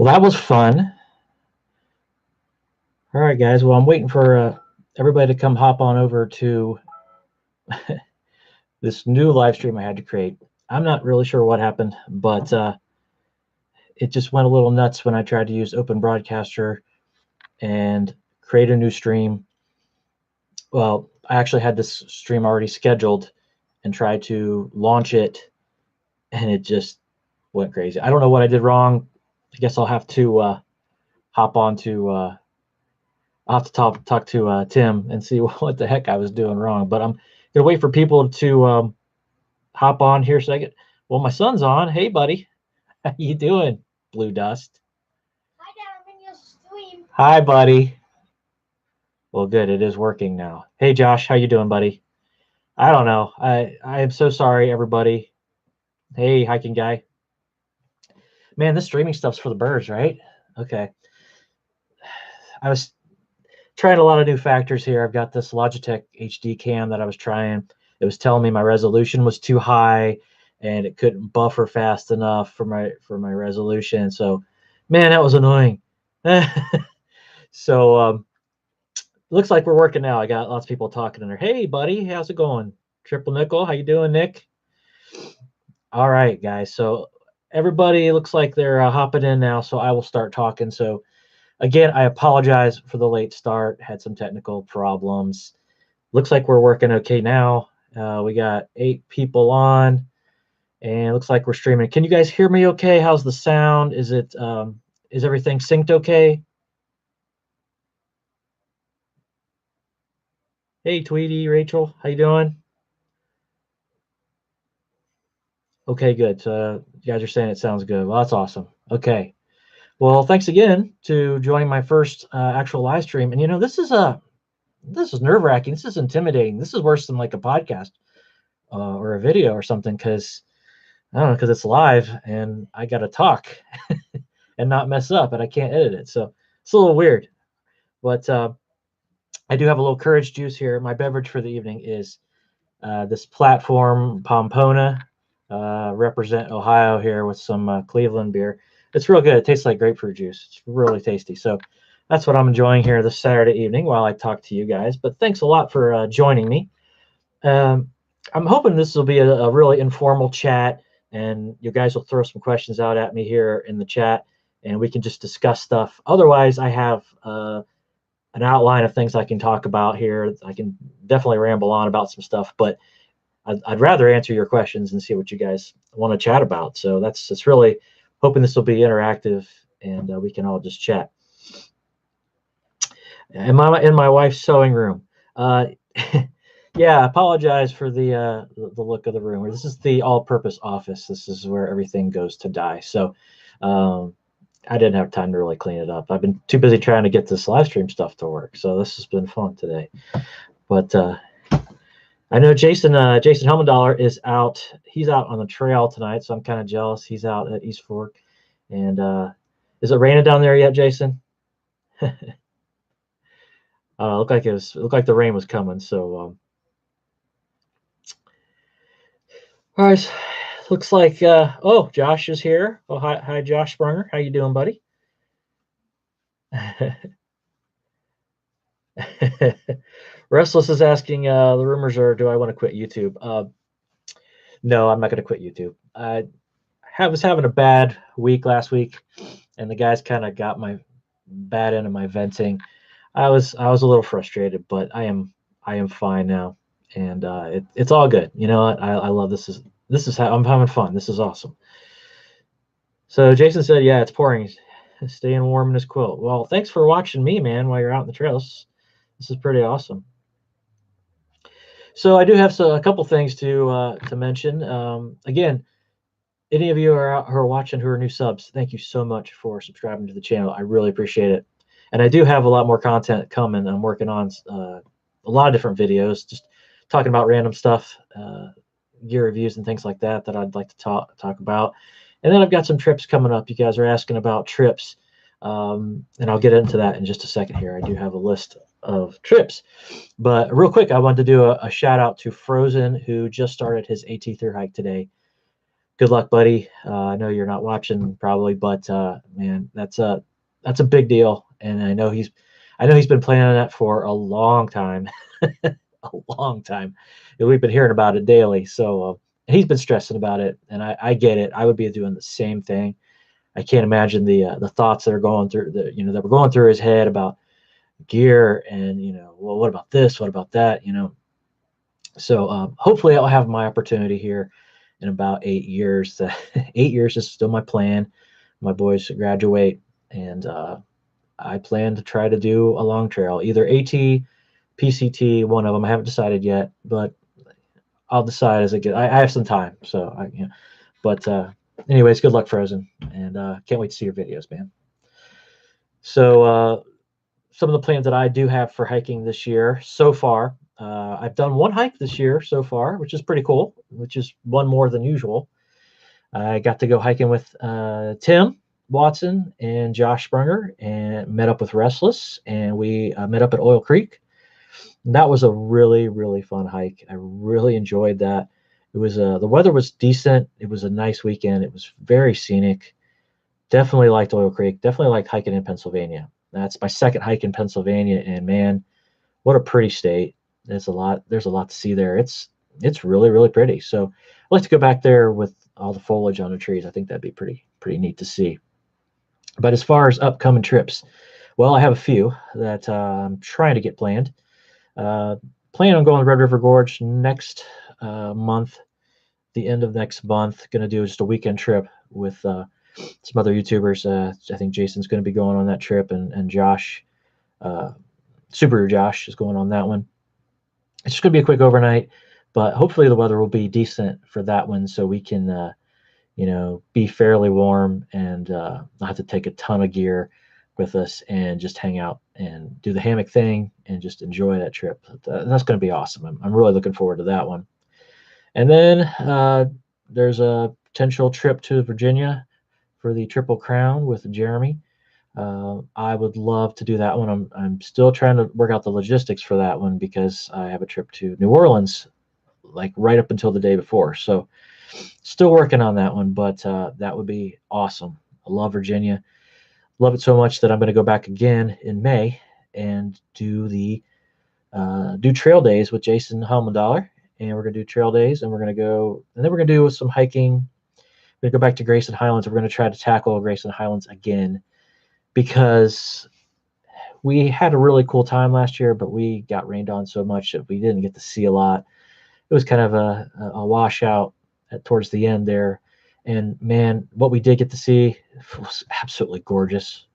Well, that was fun. All right, guys. Well, I'm waiting for everybody to come hop on over to this new live stream I had to create. I'm not really sure what happened, but it just went a little nuts when I tried to use Open Broadcaster and create a new stream. Well, I actually had this stream already scheduled and tried to launch it, and it just went crazy. I don't know what I did wrong. I guess I'll have to hop on to I'll have to talk to Tim and see what the heck I was doing wrong. But I'm gonna wait for people to hop on here a second. Well, my son's on. Hey, buddy, how you doing, Blue Dust? Hi, Dad. I'm in your stream. Hi, buddy. Well, good. It is working now. Hey, Josh, how you doing, buddy? I don't know. I am so sorry, everybody. Hey, hiking guy. Man, this streaming stuff's for the birds, right? Okay. I was trying a lot of new factors here. I've got this Logitech HD cam that I was trying. It was telling me my resolution was too high and it couldn't buffer fast enough for my resolution. So, man, that was annoying. So, looks like we're working now. I got lots of people talking in there. Hey, buddy, how's it going? Triple Nickel, how you doing, Nick? All right, guys. So everybody looks like they're hopping in now. So I will start talking. So again, I apologize for the late start. Had some technical problems. Looks like we're working okay now. We got 8 people on, and it looks like we're streaming. Can you guys hear me okay? How's the sound? Is it is everything synced okay? Hey, Tweety, Rachel, how you doing? Okay, good. So you guys are saying it sounds good. Well, that's awesome. Okay. Well, thanks again to joining my first actual live stream. And you know, this is nerve-wracking. This is intimidating. This is worse than like a podcast or a video or something, because I don't know, because it's live and I got to talk and not mess up, and I can't edit it. So it's a little weird. But I do have a little courage juice here. My beverage for the evening is this platform Pompona. Represent Ohio here with some Cleveland beer. It's real good. It tastes like grapefruit juice. It's really tasty. So that's what I'm enjoying here this Saturday evening while I talk to you guys. But thanks a lot for joining me. I'm hoping this will be a really informal chat, and you guys will throw some questions out at me here in the chat, and we can just discuss stuff. Otherwise, I have an outline of things I can talk about here. I can definitely ramble on about some stuff, but I'd rather answer your questions and see what you guys want to chat about. So that's really hoping this will be interactive and we can all just chat. Am I in my wife's sewing room? Yeah, I apologize for the look of the room. This is the all-purpose office. This is where everything goes to die. So I didn't have time to really clean it up. I've been too busy trying to get this live stream stuff to work. So this has been fun today. But I know Jason Helmendollar is out. He's out on the trail tonight, so I'm kind of jealous. He's out at East Fork. And is it raining down there yet, Jason? Looked like the rain was coming. So all right, looks like oh, Josh is here. Oh, hi Josh Sprunger. How you doing, buddy? Restless is asking, the rumors are, do I want to quit YouTube? No, I'm not going to quit YouTube. I was having a bad week last week, and the guys kind of got my bad end of my venting. I was a little frustrated, but I am fine now, and it's all good. You know what? I love this. This is how I'm having fun. This is awesome. So Jason said, yeah, it's pouring. Staying warm in his quilt. Well, thanks for watching me, man, while you're out in the trails. This is pretty awesome. So I do have a couple things to mention. Again, any of you who are watching who are new subs, thank you so much for subscribing to the channel. I really appreciate it. And I do have a lot more content coming. I'm working on a lot of different videos, just talking about random stuff, gear reviews and things like that I'd like to talk about. And then I've got some trips coming up. You guys are asking about trips, and I'll get into that in just a second here. I do have a list of trips. But real quick, I wanted to do a shout out to Frozen, who just started his AT thru hike today. good luck, buddy. I know you're not watching probably, but man, that's a big deal, and I know he's been planning that for a long time, a long time. And we've been hearing about it daily, so he's been stressing about it, and I get it. I would be doing the same thing. I can't imagine the thoughts that are going through that were going through his head about gear and well, what about this? What about that? So hopefully I'll have my opportunity here in about 8 years. 8 years is still my plan. My boys graduate, and I plan to try to do a long trail, either AT, PCT, one of them. I haven't decided yet, but I'll decide as I get. I have some time, so But anyways, good luck, Frozen, and can't wait to see your videos, man. So some of the plans that I do have for hiking this year so far. I've done one hike this year so far, which is pretty cool, which is one more than usual. I got to go hiking with Tim Watson and Josh Sprunger, and met up with Restless, and we met up at Oil Creek. And that was a really, really fun hike. I really enjoyed that. It was the weather was decent. It was a nice weekend. It was very scenic. Definitely liked Oil Creek. Definitely liked hiking in Pennsylvania. That's my second hike in Pennsylvania, and man, what a pretty state. There's a lot to see there. It's really, really pretty. So I'd like to go back there with all the foliage on the trees. I think that'd be pretty neat to see. But as far as upcoming trips, well, I have a few that I'm trying to get planned. Plan on going to Red River Gorge next month, the end of next month. Going to do just a weekend trip with some other YouTubers. I think Jason's going to be going on that trip, and Josh, Subaru Josh, is going on that one. It's just going to be a quick overnight, but hopefully the weather will be decent for that one, so we can, be fairly warm and not have to take a ton of gear with us and just hang out and do the hammock thing and just enjoy that trip. That's going to be awesome. I'm really looking forward to that one. And then there's a potential trip to Virginia for the Triple Crown with Jeremy. I would love to do that one. I'm still trying to work out the logistics for that one because I have a trip to New Orleans like right up until the day before. So still working on that one, but that would be awesome. I love Virginia. Love it so much that I'm going to go back again in May and do trail days with Jason Helmendaler. And we're going to do trail days, and we're going to go, and then we're going to do some hiking. We're going to go back to Grayson Highlands. We're going to try to tackle Grayson Highlands again, because we had a really cool time last year, but we got rained on so much that we didn't get to see a lot. It was kind of a washout towards the end there. And man, what we did get to see was absolutely gorgeous.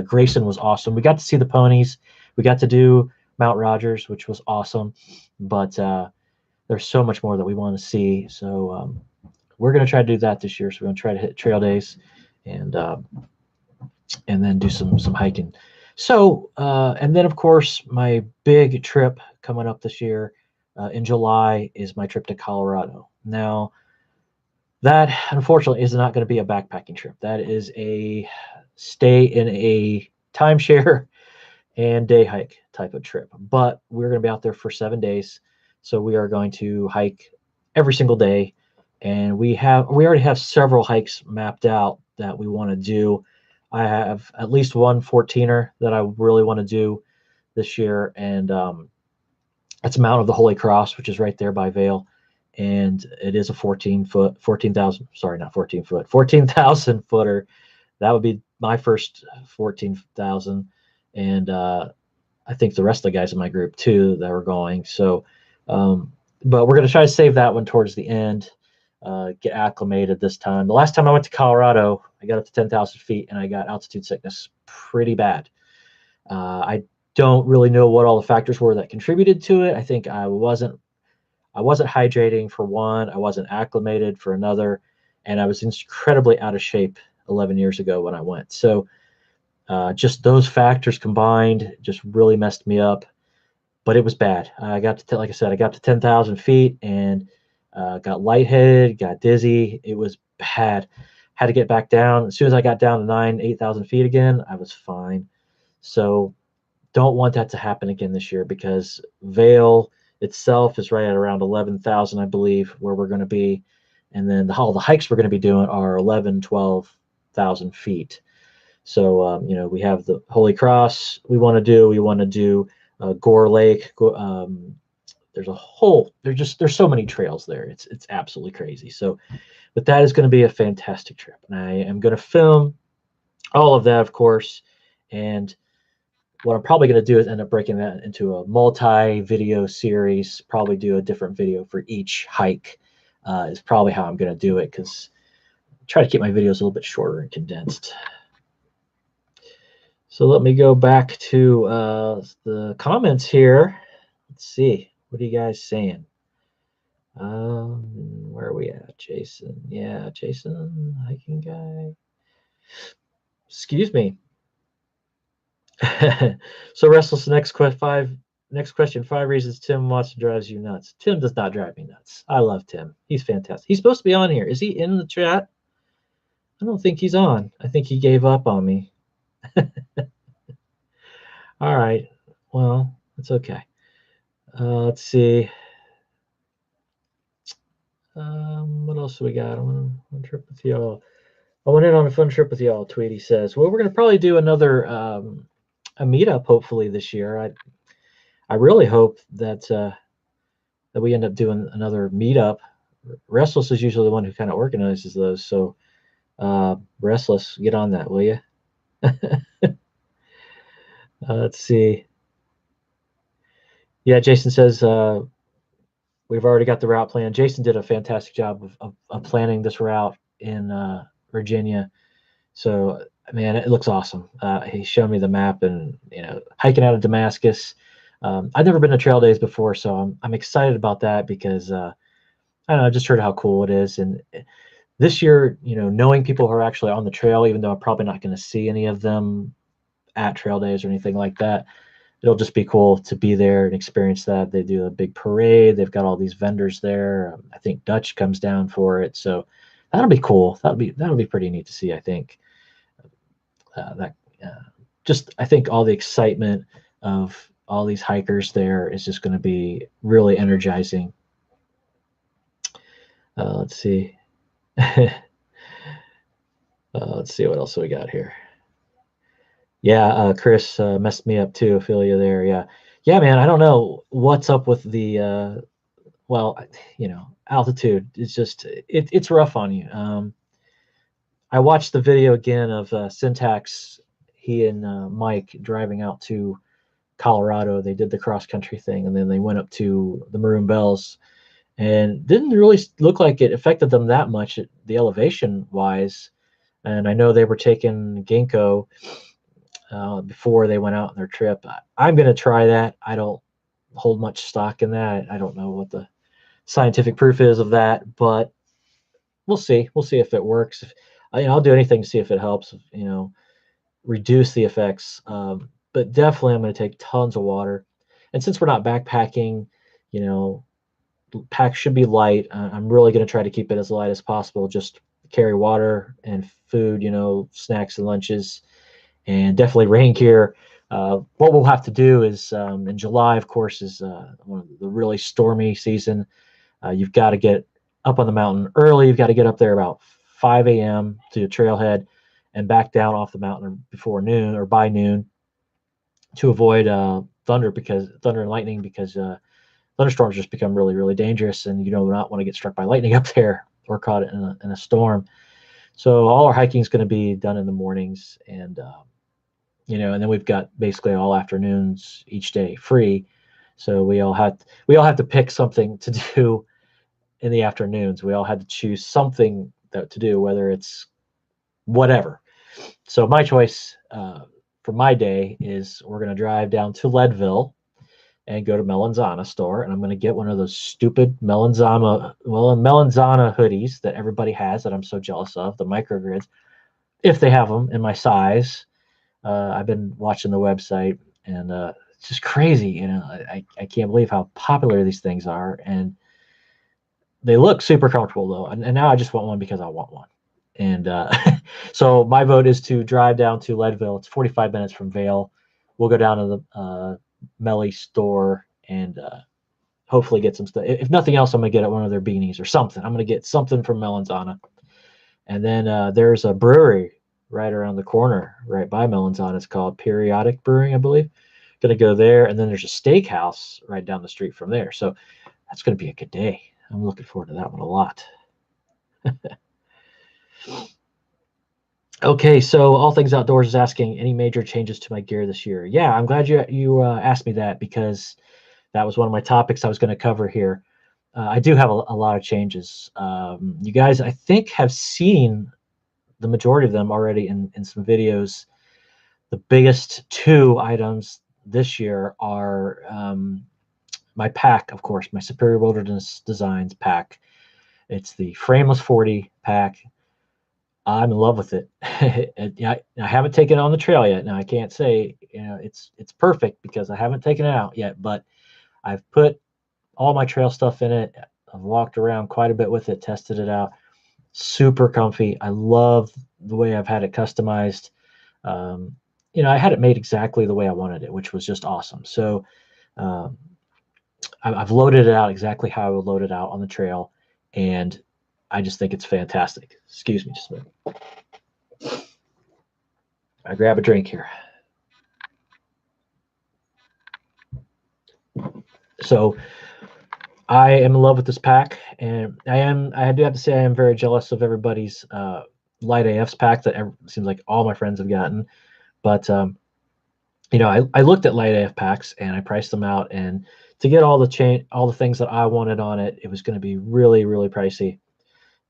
Grayson was awesome. We got to see the ponies. We got to do Mount Rogers, which was awesome. But there's so much more that we want to see. So we're going to try to do that this year. So we're going to try to hit trail days and then do some hiking. So and then of course my big trip coming up this year in July is my trip to Colorado. Now that unfortunately is not going to be a backpacking trip. That is a stay in a timeshare and day hike type of trip. But we're going to be out there for 7 days. So we are going to hike every single day. And we already have several hikes mapped out that we want to do. I have at least one 14er that I really want to do this year. And it's Mount of the Holy Cross, which is right there by Vail. And it is a 14,000 footer. That would be my first 14,000. And I think the rest of the guys in my group too that were going. So, but we're going to try to save that one towards the end, get acclimated this time. The last time I went to Colorado, I got up to 10,000 feet and I got altitude sickness pretty bad. I don't really know what all the factors were that contributed to it. I think I wasn't hydrating for one, I wasn't acclimated for another, and I was incredibly out of shape 11 years ago when I went. So just those factors combined just really messed me up, but it was bad. I got to, like I said, I got to 10,000 feet and got lightheaded, got dizzy. It was bad. Had to get back down. As soon as I got down to 8,000 feet again, I was fine. So don't want that to happen again this year, because Vail itself is right at around 11,000, I believe, where we're going to be. And then all the hikes we're going to be doing are 11, 12,000 feet. So, you know, we have the Holy Cross we want to do. We want to do Gore Lake. There's so many trails there. It's absolutely crazy. So, but that is going to be a fantastic trip. And I am going to film all of that, of course. And what I'm probably going to do is end up breaking that into a multi-video series, probably do a different video for each hike is probably how I'm going to do it, because I try to keep my videos a little bit shorter and condensed. So let me go back to the comments here. Let's see. What are you guys saying? Where are we at? Jason. Yeah, Jason, hiking guy. Excuse me. So Restless, next question, 5 reasons Tim Watson drives you nuts. Tim does not drive me nuts. I love Tim. He's fantastic. He's supposed to be on here. Is he in the chat? I don't think he's on. I think he gave up on me. All right. Well, it's okay. Let's see. What else do we got? I want to trip with y'all. I went in on a fun trip with y'all, Tweety says. Well, we're going to probably do another a meetup hopefully this year. I really hope that that we end up doing another meetup. Restless is usually the one who kind of organizes those. So Restless, get on that, will you? Let's see. Yeah, Jason says we've already got the route plan. Jason did a fantastic job of planning this route in Virginia. So, man, it looks awesome. He showed me the map, and, you know, hiking out of Damascus. I've never been to Trail Days before, so I'm excited about that because, I don't know, I just heard how cool it is. And this year, you know, knowing people who are actually on the trail, even though I'm probably not going to see any of them at Trail Days or anything like that, it'll just be cool to be there and experience that. They do a big parade. They've got all these vendors there. I think Dutch comes down for it. So that'll be cool. That'll be pretty neat to see, I think. I think all the excitement of all these hikers there is just going to be really energizing. Let's see. Let's see what else we got here. Yeah, Chris messed me up too. Ophelia there. Yeah, man. I don't know what's up with the well, you know, altitude. It's just it's rough on you. I watched the video again of Syntax. He and Mike driving out to Colorado. They did the cross country thing, and then they went up to the Maroon Bells, and didn't really look like it affected them that much, the elevation wise. And I know they were taking ginkgo before they went out on their trip. I'm going to try that. I don't hold much stock in that. I don't know what the scientific proof is of that, but we'll see. We'll see if it works. I'll do anything to see if it helps, you know, reduce the effects. But definitely I'm going to take tons of water. And since we're not backpacking, you know, pack should be light. I'm really going to try to keep it as light as possible. Just carry water and food, you know, snacks and lunches, and definitely rain gear. What we'll have to do is in July, of course, is one of the really stormy season. You've got to get up on the mountain early. You've got to get up there about 5 a.m. to a trailhead and back down off the mountain before noon or by noon to avoid thunder and lightning, because thunderstorms just become really, really dangerous, and you do not want to get struck by lightning up there or caught in a storm. So all our hiking is going to be done in the mornings, and you know, and then we've got basically all afternoons each day free. So we all have to pick something to do in the afternoons. We all had to choose something to do, whether it's whatever. So my choice for my day is we're going to drive down to Leadville and go to Melanzana store, and I'm going to get one of those stupid Melanzana hoodies that everybody has that I'm so jealous of, the microgrids, if they have them in my size. I've been watching the website, and it's just crazy. You know, I can't believe how popular these things are, and they look super comfortable though. And now I just want one because I want one. And so my vote is to drive down to Leadville. It's 45 minutes from Vail. We'll go down to the Melly store and hopefully get some stuff. If nothing else, I'm gonna get one of their beanies or something. I'm gonna get something from Melanzana. And then there's a brewery right around the corner, right by Melanzana. It's called Periodic Brewing, I believe. Gonna go there, and then there's a steakhouse right down the street from there. So that's gonna be a good day. I'm looking forward to that one a lot. Okay, so All Things Outdoors is asking any major changes to my gear this year. Yeah, I'm glad you asked me that, because that was one of my topics I was going to cover here. I do have a lot of changes. You guys, I think, have seen the majority of them already in some videos. The biggest two items this year are my pack, of course, my Superior Wilderness Designs pack. It's the frameless 40 pack. I'm in love with it. I haven't taken it on the trail yet. Now I can't say it's perfect because I haven't taken it out yet, but I've put all my trail stuff in it. I've walked around quite a bit with it, tested it out. Super comfy. I love the way I've had it customized. I had it made exactly the way I wanted it, which was just awesome. So I've loaded it out exactly how I would load it out on the trail, and I just think it's fantastic. Excuse me just a minute. I grab a drink here. So I am in love with this pack, and I do have to say I am very jealous of everybody's Light AF's pack that seems like all my friends have gotten. But I looked at Light AF packs and I priced them out, and to get all the things that I wanted on it, it was going to be really, really pricey.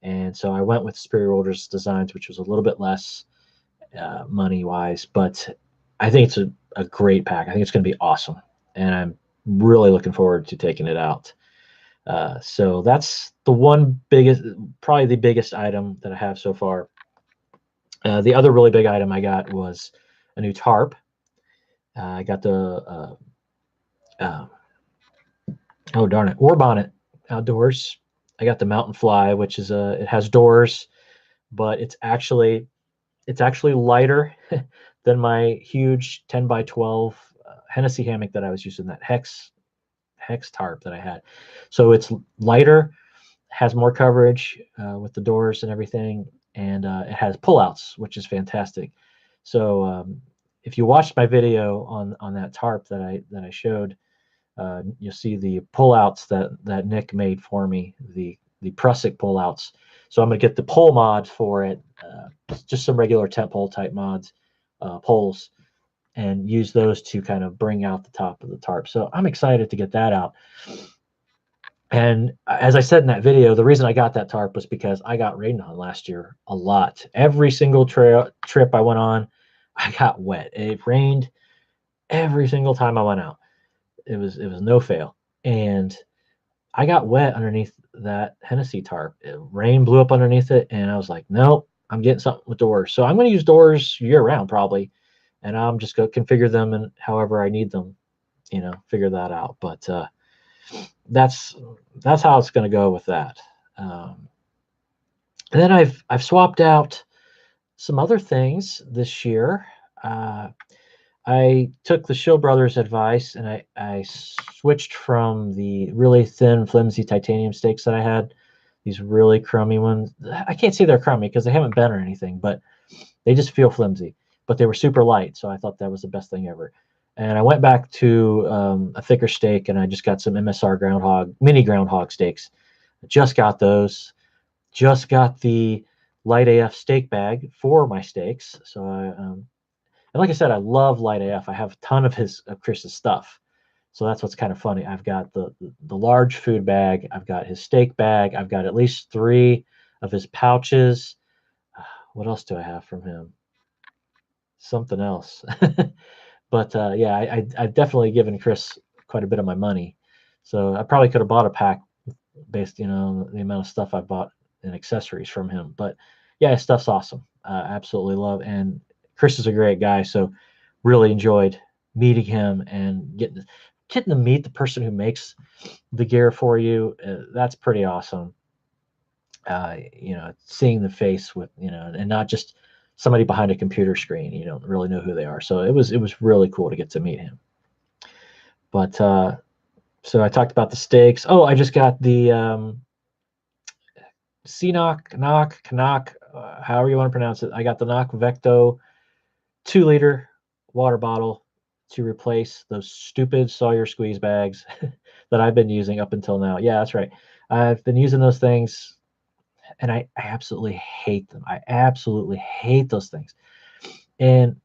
And so I went with Superior Wilderness Designs, which was a little bit less money wise, but I think it's a great pack. I think it's going to be awesome, and I'm really looking forward to taking it out. So that's probably the biggest item that I have so far. The other really big item I got was a new tarp. I got the oh darn it, War Bonnet Outdoors. I got the Mountain Fly, which is it has doors, but it's actually lighter than my huge 10 by 12 Hennessy hammock that I was using, that hex tarp that I had. So it's lighter, has more coverage with the doors and everything, and it has pullouts, which is fantastic. So if you watched my video on that tarp that I showed, you'll see the pullouts that Nick made for me, the Prussic pullouts. So I'm gonna get the pole mod for it, just some regular tent pole type mods, poles, and use those to kind of bring out the top of the tarp. So I'm excited to get that out. And as I said in that video, the reason I got that tarp was because I got rained on last year a lot. Every single trip I went on, I got wet. It rained every single time I went out. It was no fail. And I got wet underneath that Hennessy tarp. Rain blew up underneath it, and I was like, nope, I'm getting something with doors. So I'm going to use doors year round probably, and I'm just going to configure them and however I need them, figure that out. But that's how it's going to go with that. And then I've swapped out some other things this year. I took the Shill Brothers advice, and I switched from the really thin, flimsy titanium stakes that I had, these really crummy ones. I can't say they're crummy because they haven't bent or anything, but they just feel flimsy. But they were super light, so I thought that was the best thing ever. And I went back to a thicker stake, and I just got some MSR mini groundhog stakes. I just got those. Just got the Light AF stake bag for my stakes. So and like I said, I love Light AF. I have a ton of Chris's stuff. So that's what's kind of funny. I've got the large food bag. I've got his steak bag. I've got at least 3 of his pouches. What else do I have from him? Something else. But yeah, I've definitely given Chris quite a bit of my money. So I probably could have bought a pack based, on the amount of stuff I bought and accessories from him. But yeah, his stuff's awesome. Absolutely love. And Chris is a great guy. So really enjoyed meeting him and getting to meet the person who makes the gear for you. That's pretty awesome. Seeing the face with, and not just somebody behind a computer screen. You don't really know who they are. So it was really cool to get to meet him. But So I talked about the stakes. Oh, I just got the Knock, however you want to pronounce it. I got the Knock Vecto 2-liter water bottle to replace those stupid Sawyer squeeze bags that I've been using up until now. Yeah, that's right. I've been using those things, and I absolutely hate them. I absolutely hate those things. And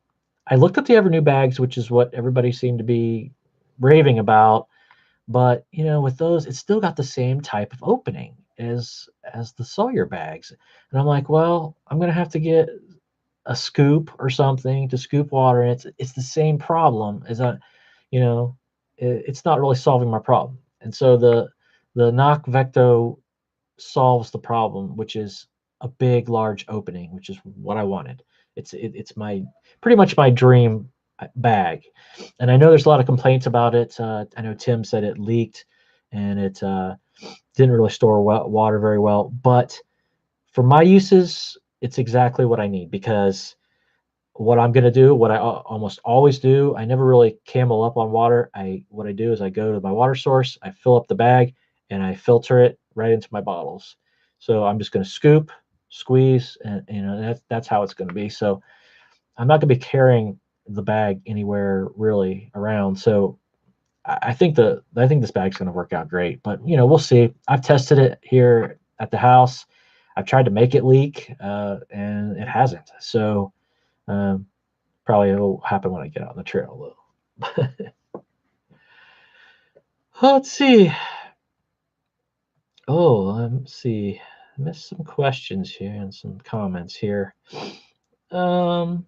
I looked up the Evernew bags, which is what everybody seemed to be raving about. But you know, with those, it's still got the same type of opening as the Sawyer bags. And I'm like, well, I'm gonna have to get a scoop or something to scoop water, and it's the same problem as you know, it's not really solving my problem. And so the Knock Vecto solves the problem, which is a big, large opening, which is what I wanted. It's my pretty much my dream bag, and I know there's a lot of complaints about it. I know Tim said it leaked, and it didn't really store water very well. But for my uses, it's exactly what I need, because what I'm going to do, what I almost always do, I never really camel up on water. What I do is I go to my water source, I fill up the bag, and I filter it right into my bottles. So I'm just going to scoop, squeeze, and you know that's how it's going to be. So I'm not going to be carrying the bag anywhere really around. So I think this bag's going to work out great. But you know, we'll see. I've tested it here at the house. I've tried to make it leak, and it hasn't. So probably it'll happen when I get out on the trail, though. Let's see. Oh, let's see. I missed some questions here and some comments here. The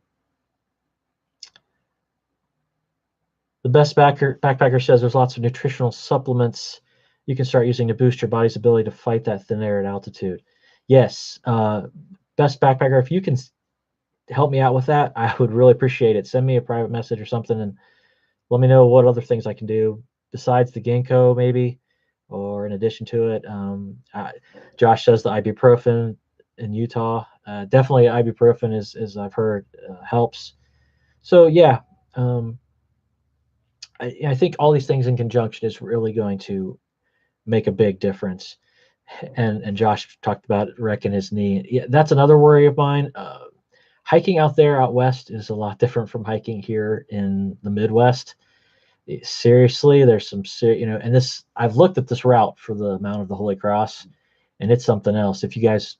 best backpacker says there's lots of nutritional supplements you can start using to boost your body's ability to fight that thin air at altitude. Yes, best backpacker, if you can help me out with that, I would really appreciate it. Send me a private message or something and let me know what other things I can do besides the ginkgo, maybe, or in addition to it. Josh says the ibuprofen in Utah. Definitely ibuprofen is I've heard helps. So yeah, I think all these things in conjunction is really going to make a big difference. And Josh talked about wrecking his knee. Yeah, that's another worry of mine. Hiking out there out west is a lot different from hiking here in the Midwest. Seriously, there's some and this, I've looked at this route for the Mount of the Holy Cross, and it's something else. If you guys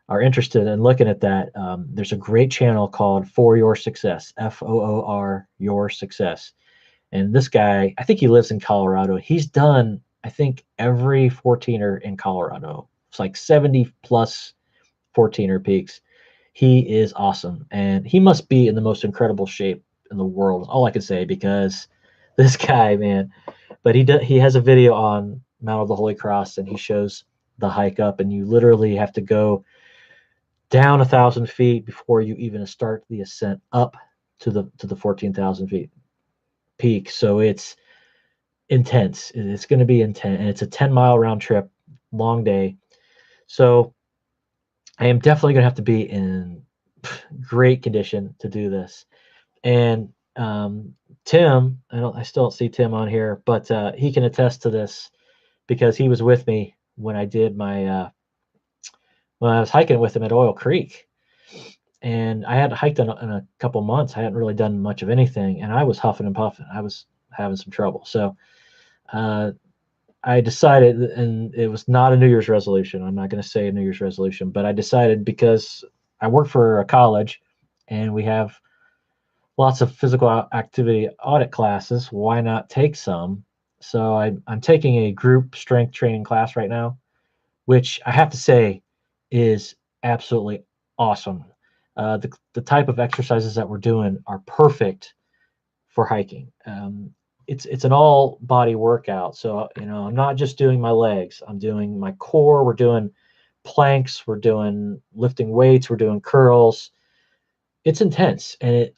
are interested in looking at that, there's a great channel called For Your Success, FOOR Your Success. And this guy, I think he lives in Colorado. He's done, I think, every 14er in Colorado. It's like 70 plus 14er peaks. He is awesome, and he must be in the most incredible shape in the world. All I can say, because this guy, man. But he has a video on Mount of the Holy Cross, and he shows the hike up, and you literally have to go down 1,000 feet before you even start the ascent up to the 14,000 feet peak. So it's intense. It's going to be intense, and it's a 10-mile round trip, long day. So I am definitely going to have to be in great condition to do this. And Tim, I still don't see Tim on here, but he can attest to this because he was with me when I did my when I was hiking with him at Oil Creek, and I hadn't hiked in a couple months. I hadn't really done much of anything, and I was huffing and puffing. I was having some trouble. So I decided, and it was not a New Year's resolution. I'm not going to say a New Year's resolution, but I decided, because I work for a college and we have lots of physical activity audit classes, why not take some? So I'm taking a group strength training class right now, which I have to say is absolutely awesome. The type of exercises that we're doing are perfect for hiking. It's an all body workout. So, you know, I'm not just doing my legs, I'm doing my core. We're doing planks, we're doing lifting weights, we're doing curls. It's intense. And it,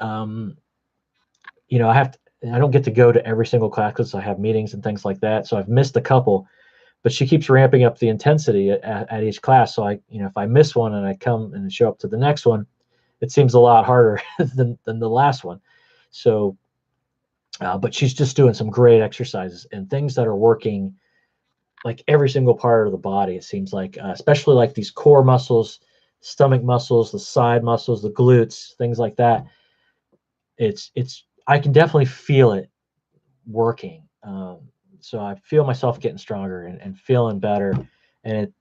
you know, I don't get to go to every single class because I have meetings and things like that. So I've missed a couple, but she keeps ramping up the intensity at each class. So you know, if I miss one and I come and show up to the next one, it seems a lot harder than the last one. So But she's just doing some great exercises and things that are working like every single part of the body. It seems like, especially like these core muscles, stomach muscles, the side muscles, the glutes, things like that. I can definitely feel it working. So I feel myself getting stronger and feeling better. And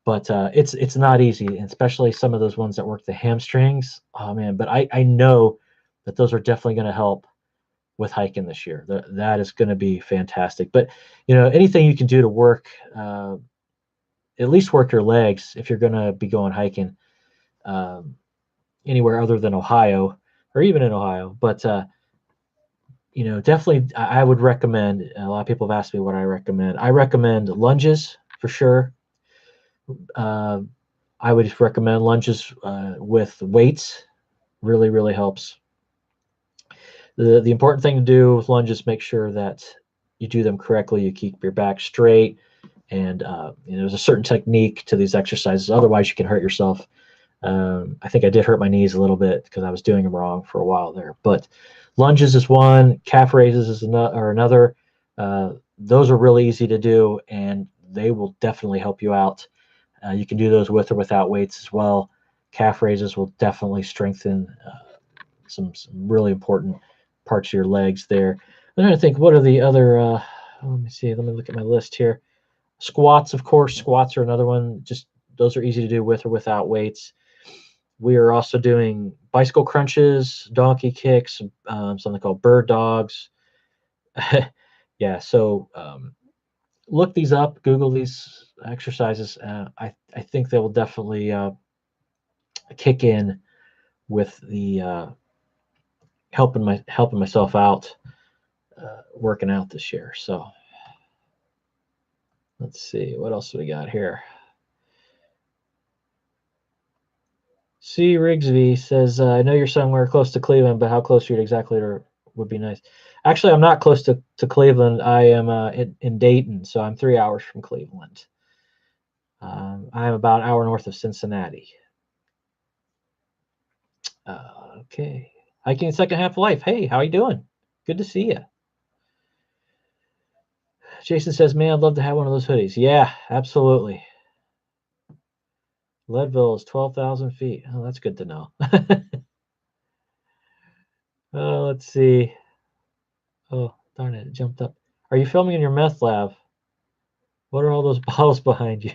but it's not easy, and especially some of those ones that work the hamstrings. Oh man, but I know that those are definitely going to help with hiking this year. That is going to be fantastic. But anything you can do to work, at least work your legs if you're going to be going hiking anywhere other than Ohio or even in Ohio. But definitely I would recommend. A lot of people have asked me what I recommend. I recommend lunges for sure. I would recommend lunges with weights. Really, really helps. The important thing to do with lunges, make sure that you do them correctly. You keep your back straight, and there's a certain technique to these exercises. Otherwise, you can hurt yourself. I think I did hurt my knees a little bit because I was doing them wrong for a while there. But lunges is one, calf raises is another. Those are really easy to do, and they will definitely help you out. You can do those with or without weights as well. Calf raises will definitely strengthen some really important parts of your legs there. I'm trying to think, what are the other, let me see, let me look at my list here. Squats, of course. Squats are another one. Just those are easy to do with or without weights. We are also doing bicycle crunches, donkey kicks, something called bird dogs. Yeah, so look these up, Google these exercises. I think they will definitely kick in with the helping myself out working out this year. So let's see, what else do we got here? C. Rigsby says, I know you're somewhere close to Cleveland, but how close are you exactly would be nice. Actually, I'm not close to Cleveland. I am in Dayton, so I'm 3 hours from Cleveland. I'm about an hour north of Cincinnati. Okay. Hiking second half of life. Hey, how you doing? Good to see you. Jason says, man, I'd love to have one of those hoodies. Yeah, absolutely. Leadville is 12,000 feet. Oh, that's good to know. Let's see. Oh, darn it, it jumped up. Are you filming in your meth lab? What are all those bottles behind you?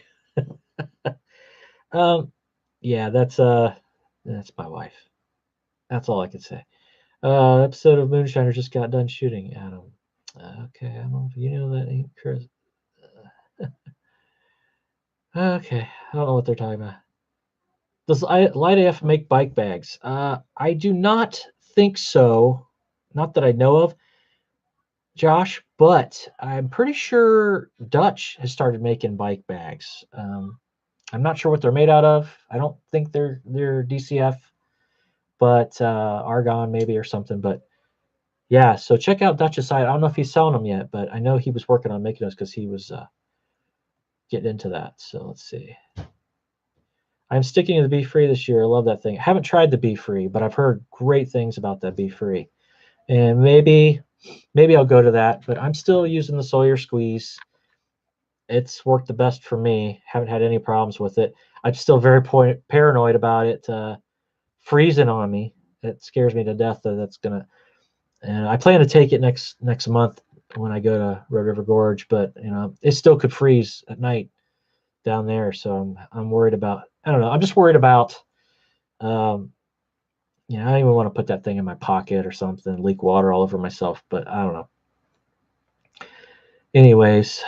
Yeah, that's my wife. That's all I can say. Episode of Moonshiner just got done shooting, Adam. Okay, I don't know if you know that ain't Chris. Okay, I don't know what they're talking about. Does Light AF make bike bags? I do not think so. Not that I know of, Josh, but I'm pretty sure Dutch has started making bike bags. I'm not sure what they're made out of. I don't think they're DCF, but argon maybe or something. But yeah, so check out Dutch's site. I don't know if he's selling them yet, but I know he was working on making those because he was getting into that. So let's see. I'm sticking to the Be Free this year. I love that thing. I haven't tried the Be Free, but I've heard great things about that Be Free. And maybe I'll go to that, but I'm still using the Sawyer Squeeze. It's worked the best for me. Haven't had any problems with it. I'm still very paranoid about it freezing on me. It scares me to death that that's gonna. And I plan to take it next month when I go to Red River Gorge, but it still could freeze at night down there. So I'm worried about. I don't know. I'm just worried about. I don't even want to put that thing in my pocket or something, leak water all over myself. But I don't know. Anyways,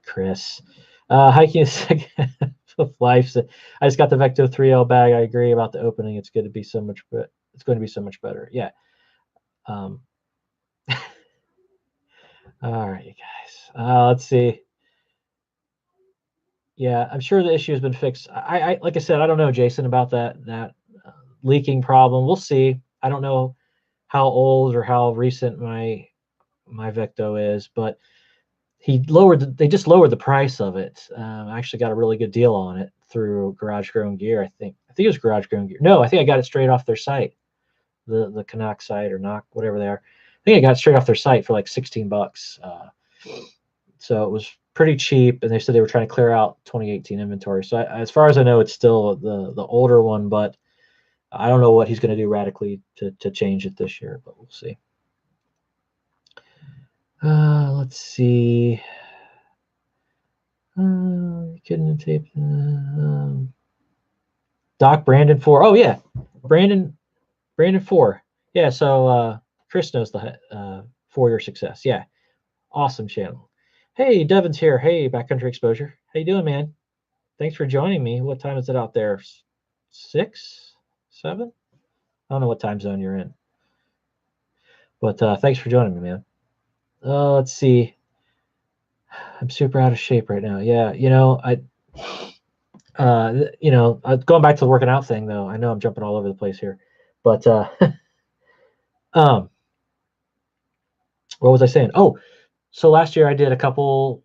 Chris, hiking is of life. I just got the Vecto 3L bag. I agree about the opening. It's going to be so much better. Yeah. All right, you guys. Let's see. Yeah, I'm sure the issue has been fixed. I like I said, I don't know, Jason, about that leaking problem. We'll see. I don't know how old or how recent my Vecto is, but they just lowered the price of it. I actually got a really good deal on it through Garage Grown Gear. I think it was Garage Grown Gear. No, I think I got it straight off their site. the Canuck site or Knock, whatever they are. I think I got it straight off their site for like 16 bucks. So it was pretty cheap, and they said they were trying to clear out 2018 inventory. So as far as I know, it's still the older one, but I don't know what he's going to do radically to change it this year, but we'll see. Let's see. Couldn't tape. Doc Brandon 4. Oh yeah, Brandon 4. Yeah. So Chris knows the For Your Success. Yeah, awesome channel. Hey, Devin's here. Hey, Backcountry Exposure. How you doing, man? Thanks for joining me. What time is it out there? 6, 7? I don't know what time zone you're in. But thanks for joining me, man. Let's see. I'm super out of shape right now. Yeah, going back to the working out thing though. I know I'm jumping all over the place here, but what was I saying? Oh, so last year I did a couple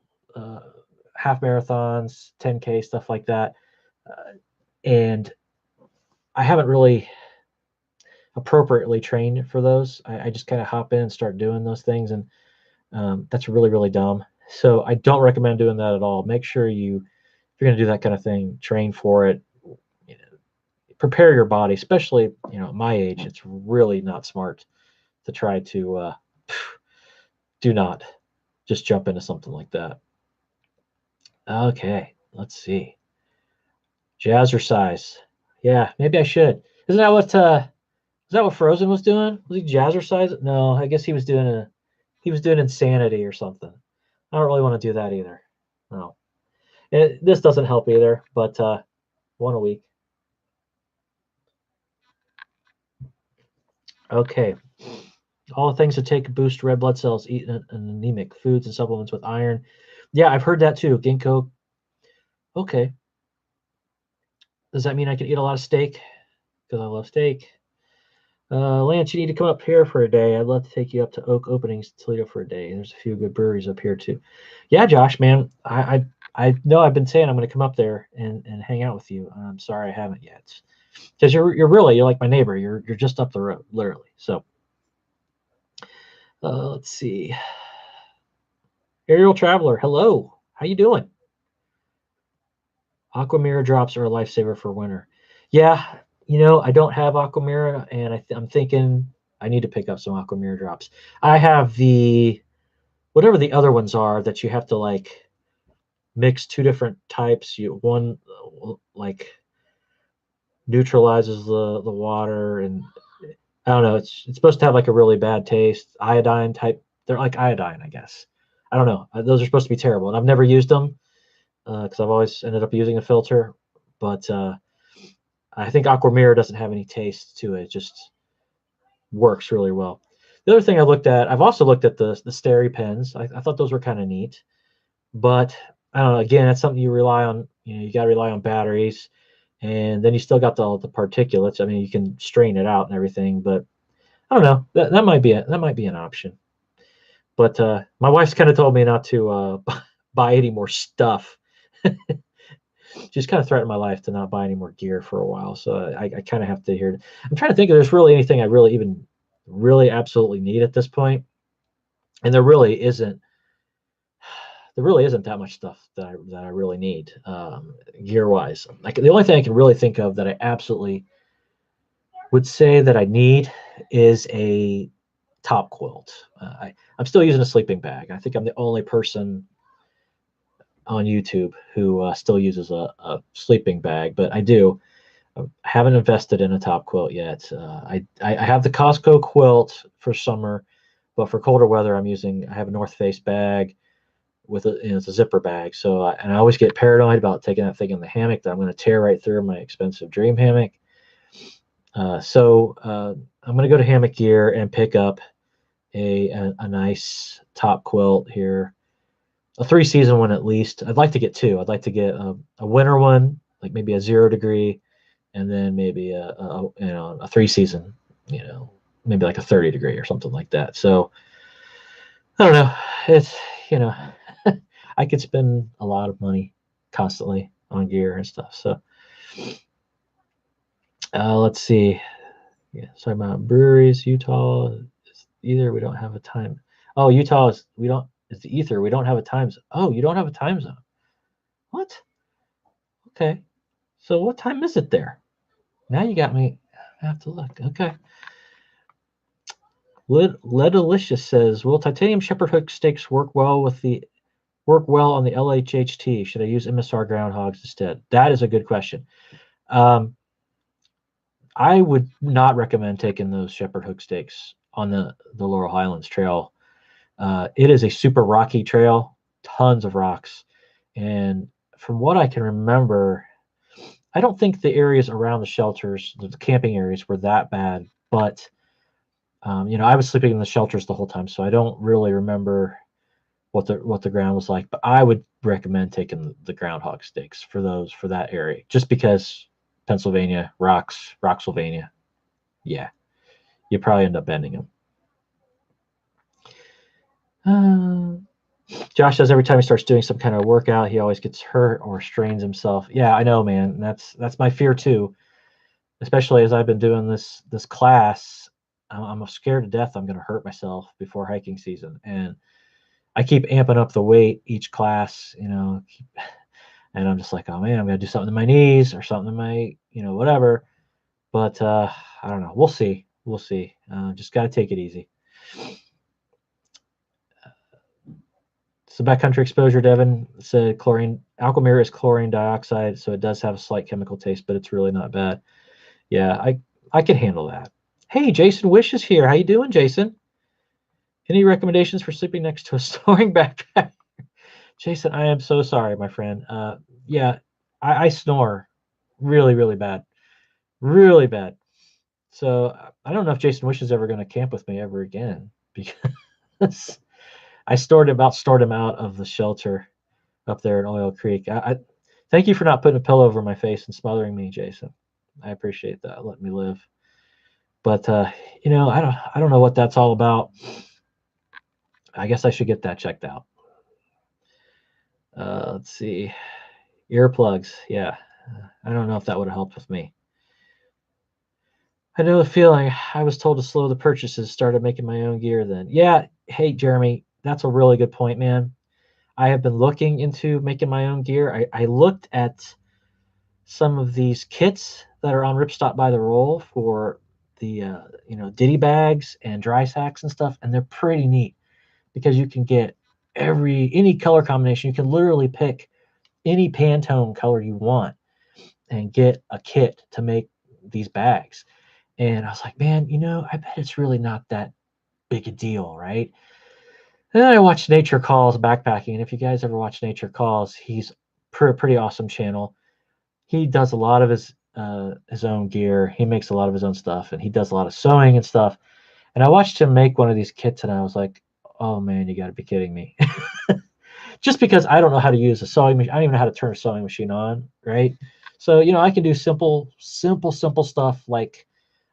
half marathons, 10K, stuff like that, and I haven't really appropriately trained for those. I just kind of hop in and start doing those things, and that's really, really dumb. So I don't recommend doing that at all. Make sure if you're going to do that kind of thing, train for it. Prepare your body, especially at my age. It's really not smart to try to do not just jump into something like that. Okay, let's see. Jazzercise. Yeah, maybe I should. Isn't that what Frozen was doing? Was he jazzercise? No, I guess he was doing insanity or something. I don't really want to do that either. No. This doesn't help either, but one a week. Okay. All the things that take boost red blood cells, eat an anemic, foods and supplements with iron. Yeah, I've heard that too. Ginkgo. Okay. Does that mean I can eat a lot of steak? Because I love steak. Lance, you need to come up here for a day. I'd love to take you up to Oak Openings, Toledo for a day. There's a few good breweries up here too. Yeah, Josh, man, I know I've been saying I'm going to come up there and hang out with you. I'm sorry I haven't yet, because you're like my neighbor. You're just up the road, literally. So let's see. Aerial Traveler, hello. How you doing? Aquamira drops are a lifesaver for winter. Yeah, I don't have Aquamira, and I'm thinking I need to pick up some Aquamira drops. I have whatever the other ones are that you have to like mix two different types. One like neutralizes the water, and I don't know. It's supposed to have like a really bad taste. Iodine type. They're like iodine, I guess. I don't know. Those are supposed to be terrible, and I've never used them because I've always ended up using a filter. But I think Aquamira doesn't have any taste to it. It just works really well. The other thing I've also looked at the Steri pens. I thought those were kind of neat, but I don't know. Again, that's something you rely on. You got to rely on batteries, and then you still got the particulates. I mean, you can strain it out and everything, but I don't know. That might be an option. But my wife's kind of told me not to buy any more stuff. She's kind of threatened my life to not buy any more gear for a while. So I kind of have to hear. I'm trying to think if there's really anything I really absolutely need at this point. And there really isn't that much stuff that I really need gear wise. Like the only thing I can really think of that I absolutely would say that I need is a top quilt. I'm still using a sleeping bag. I think I'm the only person on YouTube who still uses a sleeping bag, but I haven't invested in a top quilt yet. I have the Costco quilt for summer, but for colder weather, I have a North Face bag with it's a zipper bag. So and I always get paranoid about taking that thing in the hammock that I'm going to tear right through my expensive Dream hammock. So I'm going to go to Hammock Gear and pick up a nice top quilt here. A 3-season one at least. I'd like to get 2. I'd like to get a winter one, like maybe a 0 degree, and then maybe a 3-season, maybe like a 30 degree or something like that. So I don't know. It's I could spend a lot of money constantly on gear and stuff. So let's see. Yeah, sorry about breweries. Utah is either we don't have a time. Oh, Utah is we don't. It's the ether. We don't have a time zone. Oh, you don't have a time zone. What? Okay. So what time is it there? Now you got me. I have to look. Okay. Ledalicious says, "Will titanium shepherd hook stakes work well on the LHHT? Should I use MSR groundhogs instead?" That is a good question. I would not recommend taking those shepherd hook stakes on the Laurel Highlands Trail. It is a super rocky trail, tons of rocks, and from what I can remember, I don't think the areas around the shelters, the camping areas, were that bad. But I was sleeping in the shelters the whole time, so I don't really remember what the ground was like. But I would recommend taking the groundhog stakes for that area, just because Pennsylvania Rocksylvania. Yeah, you probably end up bending them. Josh says every time he starts doing some kind of workout, he always gets hurt or strains himself. Yeah, I know, man. That's my fear too. Especially as I've been doing this class, I'm scared to death I'm going to hurt myself before hiking season, and I keep amping up the weight each class, and I'm just like, oh man, I'm going to do something to my knees or something to my, whatever. But I don't know. We'll see. Just got to take it easy. So backcountry exposure, Devin said Alcamir is chlorine dioxide, so it does have a slight chemical taste, but it's really not bad. Yeah, I can handle that. Hey, Jason Wish is here. How you doing, Jason? Any recommendations for sleeping next to a snoring backpack? Jason, I am so sorry, my friend. Yeah, I snore really, really bad. Really bad. So I don't know if Jason Wish is ever going to camp with me ever again, because I stored him out of the shelter up there in Oil Creek. I thank you for not putting a pillow over my face and smothering me, Jason. I appreciate that. Let me live. But I don't know what that's all about. I guess I should get that checked out. Let's see. Earplugs. Yeah. I don't know if that would have helped with me. I know the feeling. I was told to slow the purchases, started making my own gear then. Yeah. Hey, Jeremy, that's a really good point, man. I have been looking into making my own gear. I looked at some of these kits that are on Ripstop by the roll for the ditty bags and dry sacks and stuff, and they're pretty neat because you can get any color combination. You can literally pick any Pantone color you want and get a kit to make these bags. And I was like, man, I bet it's really not that big a deal, right? And then I watched Nature Calls Backpacking, and if you guys ever watch Nature Calls, he's pretty awesome channel. He does a lot of his own gear. He makes a lot of his own stuff, and he does a lot of sewing and stuff. And I watched him make one of these kits, and I was like, oh man, you got to be kidding me. Just because I don't know how to use a sewing machine. I don't even know how to turn a sewing machine on, right? So, I can do simple stuff like,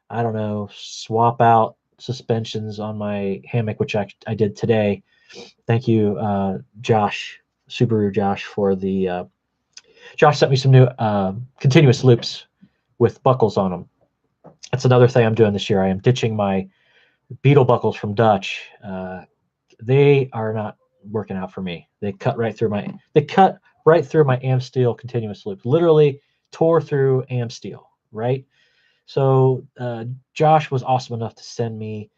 I don't know, swap out suspensions on my hammock, which I did today. Thank you, Josh, Subaru Josh, for the Josh sent me some new continuous loops with buckles on them. That's another thing I'm doing this year. I am ditching my Beetle buckles from Dutch. They are not working out for me. They cut right through my AM steel continuous loop. Literally tore through AM steel, right? So Josh was awesome enough to send me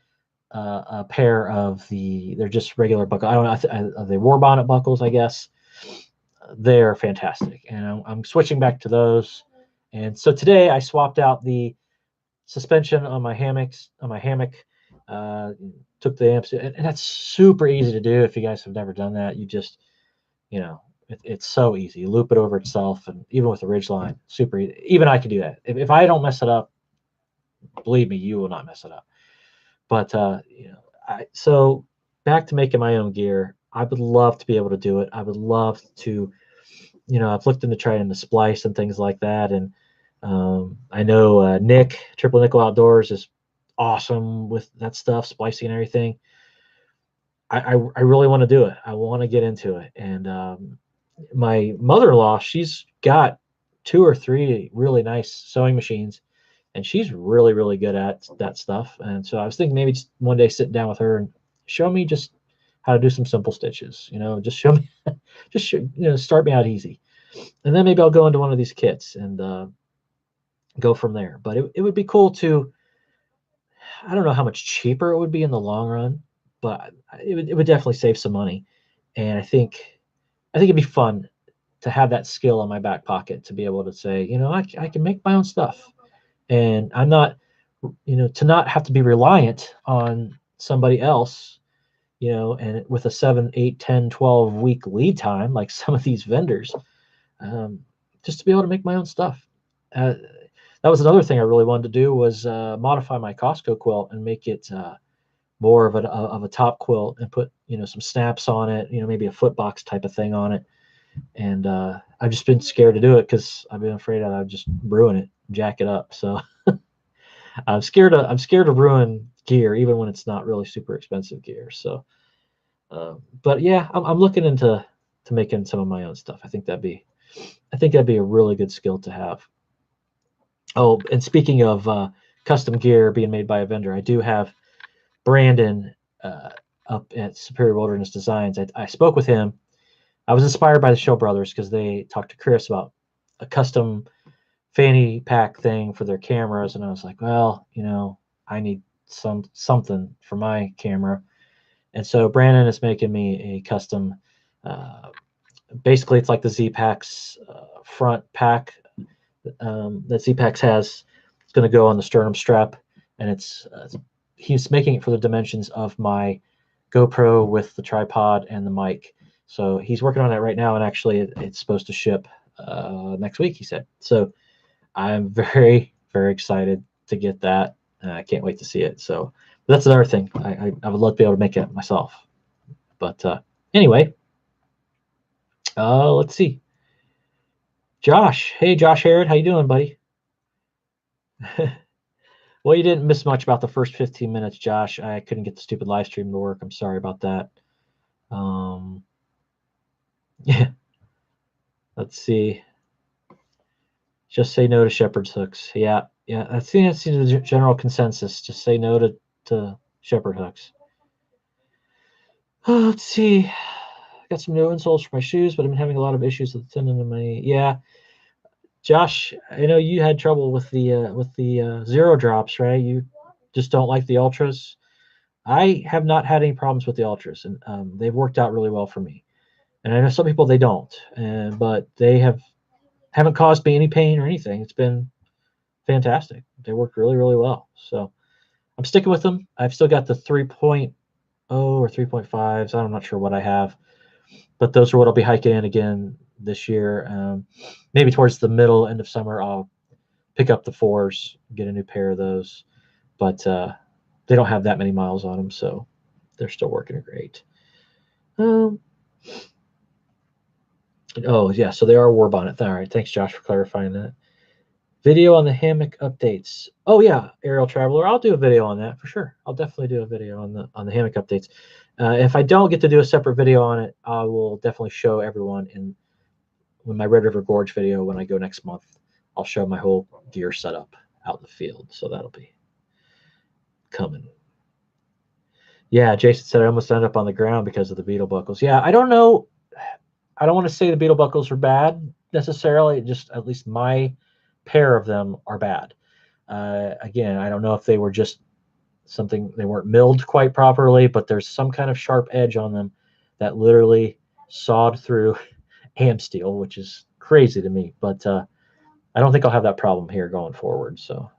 a pair of they're just regular buckles. I don't know, are they war bonnet buckles, I guess. They're fantastic, and I'm switching back to those. And so today I swapped out the suspension on my hammock, took the amps, and that's super easy to do. If you guys have never done that, you just, it's so easy. You loop it over itself, and even with the Ridgeline, super easy. Even I can do that. If I don't mess it up, believe me, you will not mess it up. But so back to making my own gear. I would love to be able to do it. I would love to, I've looked into trying to splice and things like that. And I know Nick, Triple Nickel Outdoors, is awesome with that stuff, splicing and everything. I really want to do it. I want to get into it. And my mother-in-law, she's got 2 or 3 really nice sewing machines, and she's really, really good at that stuff. And so I was thinking maybe just one day sit down with her and show me just how to do some simple stitches. Just show me, start me out easy, and then maybe I'll go into one of these kits and go from there. But it would be cool to. I don't know how much cheaper it would be in the long run, but it would definitely save some money. And I think it'd be fun to have that skill in my back pocket to be able to say, I can make my own stuff, and I'm not, to not have to be reliant on somebody else, and with a 7, 8, 10, 12 week lead time, like some of these vendors, just to be able to make my own stuff. That was another thing I really wanted to do was modify my Costco quilt and make it more of a top quilt and put some snaps on it, maybe a foot box type of thing on it. And I've just been scared to do it because I've been afraid that I'd just ruin it, jack it up. So I'm scared to ruin gear, even when it's not really super expensive gear. So, but yeah, I'm looking into making some of my own stuff. I think that'd be a really good skill to have. Oh, and speaking of custom gear being made by a vendor, I do have Brandon up at Superior Wilderness Designs. I spoke with him. I was inspired by the Show Brothers because they talked to Chris about a custom fanny pack thing for their cameras, and I was like, well, I need something for my camera. And so Brandon is making me a custom. Basically, it's like the Z-Packs front pack that Z-Packs has. It's going to go on the sternum strap, and he's making it for the dimensions of my GoPro with the tripod and the mic. So he's working on that right now, and actually it's supposed to ship next week, he said. So I'm very, very excited to get that. I can't wait to see it. So that's another thing. I would love to be able to make it myself. But anyway, let's see. Josh. Hey, Josh Harrod. How you doing, buddy? Well, you didn't miss much about the first 15 minutes, Josh. I couldn't get the stupid live stream to work. I'm sorry about that. Yeah. Let's see. Just say no to shepherd's hooks. Yeah. I think that's the general consensus. Just say no to shepherd hooks. Let's see. I got some new insoles for my shoes, but I've been having a lot of issues with the tendon in my. Yeah. Josh, I know you had trouble with the zero drops, right? You just don't like the ultras. I have not had any problems with the ultras, and they've worked out really well for me. And I know some people they don't, but they haven't caused me any pain or anything. It's been fantastic. They work really, really well. So I'm sticking with them. I've still got the 3.0 or 3.5s. I'm not sure what I have, but those are what I'll be hiking in again this year. Maybe towards the end of summer, I'll pick up the 4s, get a new pair of those. But they don't have that many miles on them, so they're still working great. Oh, yeah, so they are war bonnet. All right, thanks, Josh, for clarifying that. Video on the hammock updates. Oh, yeah, Aerial Traveler. I'll do a video on that for sure. I'll definitely do a video on the hammock updates. If I don't get to do a separate video on it, I will definitely show everyone in my Red River Gorge video when I go next month. I'll show my whole gear setup out in the field, so that'll be coming. Yeah, Jason said I almost ended up on the ground because of the beetle buckles. Yeah, I don't know. I don't want to say the beetle buckles are bad necessarily. Just at least my pair of them are bad. Again, I don't know if they were just something, they weren't milled quite properly, but there's some kind of sharp edge on them that literally sawed through ham steel, which is crazy to me. But I don't think I'll have that problem here going forward. So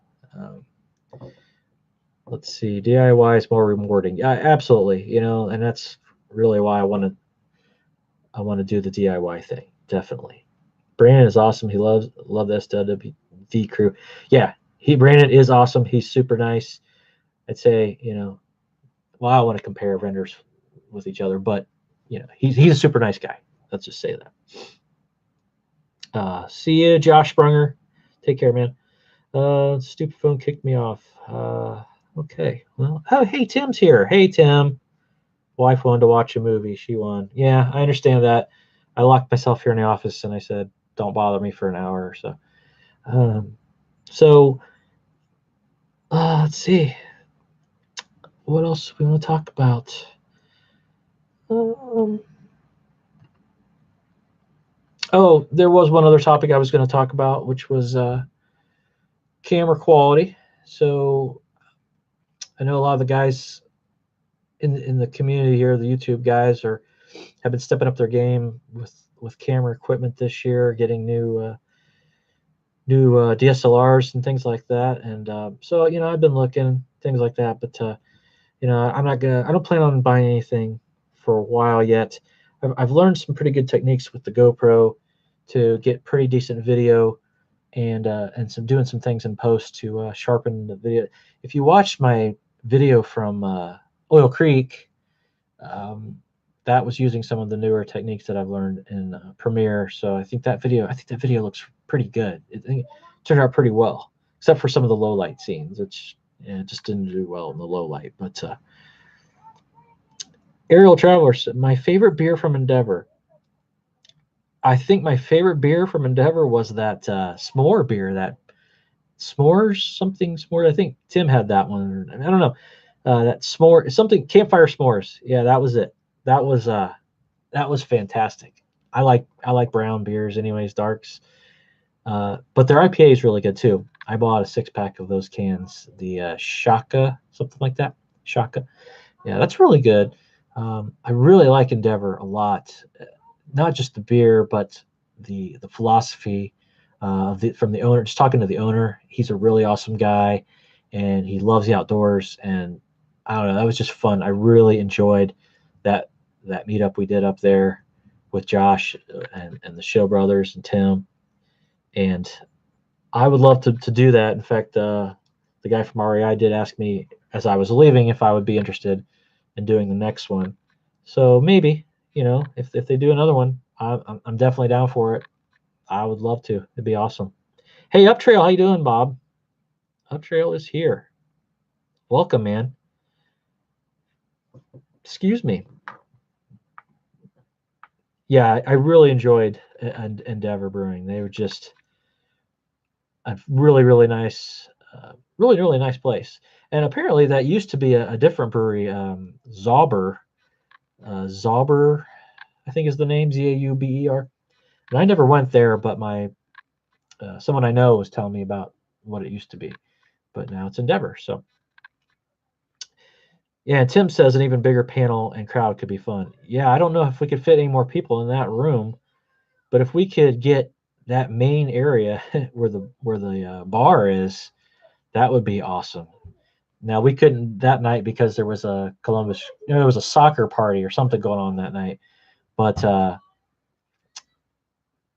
let's see. DIY is more rewarding. Yeah, absolutely. And that's really why I want to do the DIY thing. Definitely. Brandon is awesome. He love the SWV crew. Yeah, Brandon is awesome. He's super nice. I'd say, well, I want to compare vendors with each other, but he's a super nice guy. Let's just say that. See you, Josh Sprunger. Take care, man. Stupid phone kicked me off. Okay. Well, oh, hey, Tim's here. Hey, Tim. Wife wanted to watch a movie. She won. Yeah, I understand that. I locked myself here in the office and I said, don't bother me for an hour or so. So let's see. What else do we want to talk about? Oh, there was one other topic I was going to talk about, which was camera quality. So I know a lot of the guys in the community here, the YouTube guys, have been stepping up their game with camera equipment this year, getting new DSLRs and things like that. And so I've been looking things like that, but I don't plan on buying anything for a while yet. I've learned some pretty good techniques with the GoPro to get pretty decent video, and doing some things in post to sharpen the video. If you watched my video from Oil Creek, that was using some of the newer techniques that I've learned in Premiere. So I think that video looks pretty good. It turned out pretty well, except for some of the low light scenes. It just didn't do well in the low light. But Aerial Traveler said, my favorite beer from Endeavor. I think my favorite beer from Endeavor was that s'more beer, that s'mores. I think Tim had that one. I don't know. That s'more, something, campfire s'mores. Yeah, that was it. That was fantastic. I like brown beers anyways, darks. But their IPA is really good too. I bought a 6-pack of those cans. The Shaka, something like that. Shaka. Yeah, that's really good. I really like Endeavor a lot. Not just the beer, but the philosophy from the owner. Just talking to the owner, he's a really awesome guy, and he loves the outdoors. And I don't know, that was just fun. I really enjoyed that meetup we did up there with Josh and the Show Brothers and Tim. And I would love to do that. In fact, the guy from REI did ask me as I was leaving if I would be interested in doing the next one. So maybe, if they do another one, I'm definitely down for it. I would love to. It'd be awesome. Hey, Uptrail, how you doing, Bob? Uptrail is here. Welcome, man. Excuse me. Yeah, I really enjoyed Endeavor Brewing. They were just a really, really nice, really nice place. And apparently that used to be a different brewery, Zauber. Zauber, I think is the name, Zauber. And I never went there, but someone I know was telling me about what it used to be. But now it's Endeavor. So yeah, Tim says an even bigger panel and crowd could be fun. Yeah, I don't know if we could fit any more people in that room, but if we could get that main area where the bar is, that would be awesome. Now we couldn't that night because there was a there was a soccer party or something going on that night, but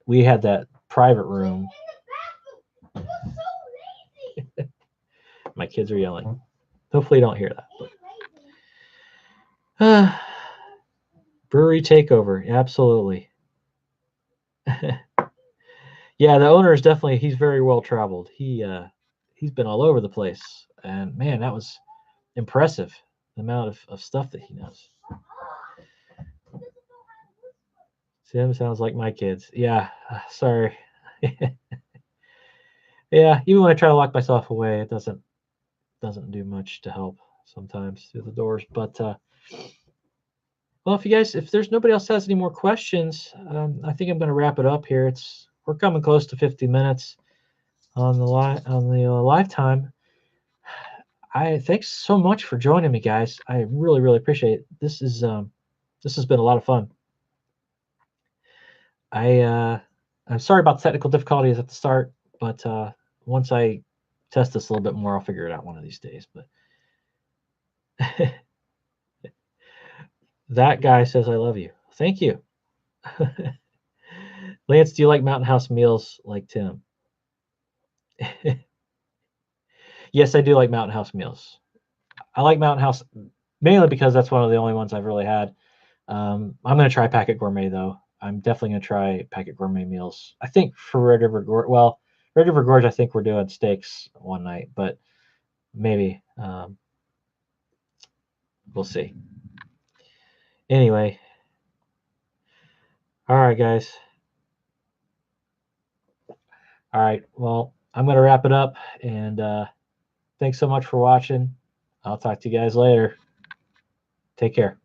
we had that private room. My kids are yelling. Hopefully you don't hear that. Brewery takeover, absolutely. Yeah, the owner is definitely, he's very well traveled. He's been all over the place, and man, that was impressive, the amount of stuff that he knows. Tim sounds like my kids. Yeah, sorry. Yeah, even when I try to lock myself away, it doesn't do much to help sometimes through the doors. But well, if there's nobody else has any more questions, I think I'm going to wrap it up here. We're coming close to 50 minutes on the live time. Thanks so much for joining me, guys. I really, really appreciate it. This has been a lot of fun. I'm sorry about the technical difficulties at the start, but once I test this a little bit more, I'll figure it out one of these days. But that guy says I love you. Thank you. Lance, do you like Mountain House meals like Tim? Yes, I do like Mountain House meals. I like Mountain House mainly because that's one of the only ones I've really had. I'm going to try Packet Gourmet, though. I'm definitely going to try Packet Gourmet meals. I think for Red River Gorge, Red River Gorge, I think we're doing steaks one night, but maybe we'll see. Anyway, all right, guys. All right, well, I'm going to wrap it up, and Thanks so much for watching. I'll talk to you guys later. Take care.